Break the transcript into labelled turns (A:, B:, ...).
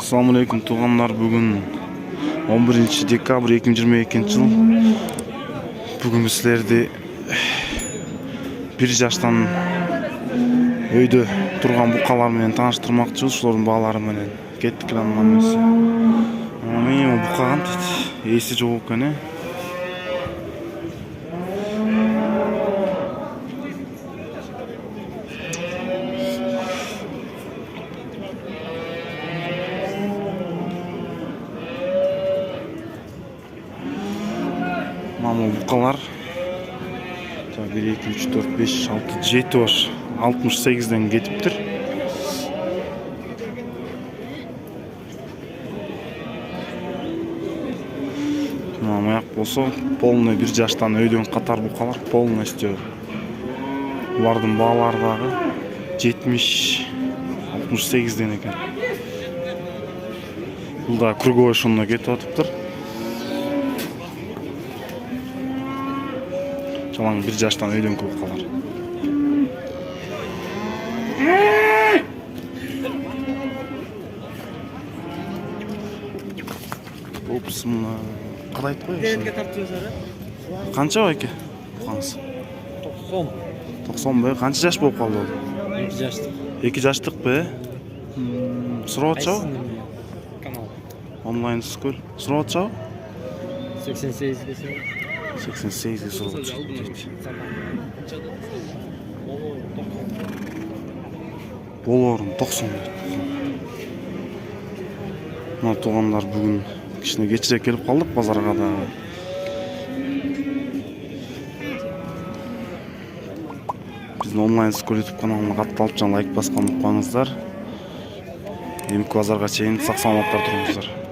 A: Assalamu alaikum tuğanlar, bugün 11 dekabr 2022 yıl. Bugün sizlerdi bir yaştan öyde turgan bukalar menen tanıştırmakçı, şolorдун baalары менен кеттик lan мамасы. Мен букаган дейт, эси жок экен э. Мама букалар 1, 2, 3, 4, 5, 6, 7 var. 68'den ketiptir. Ayak bolsa polnoy bir yaştan öydөн катар букалар полностью. Булардын баалары дагы 70, 68ден экен. Бул да круговой шунна кетип атыптыр. Çalan bir yaştan öydөн букалар. Опсымна кадай айтып коёюн.
B: Дээрге тартыңыздар.
A: Канча байке букаңыз?
B: 90.
A: 90 бе? Канча жаш болуп калды ол?
B: 2 жаштык.
A: 2 жаштык бе? Сурап атчабы?
B: Канал.
A: Онлайн скол. Сурап атчабы?
B: 88 десе.
A: 88'e сурап атчабы дейт. Болорун 90 дейт. Мына туугандар бүгүн кичине кечирээк келип калдык базарга да. Биздин онлайн скол YouTube каналына катталып жана лайк баскан унутпаңыздар. Эмки базарга чейин сак саламатта туруңуздар.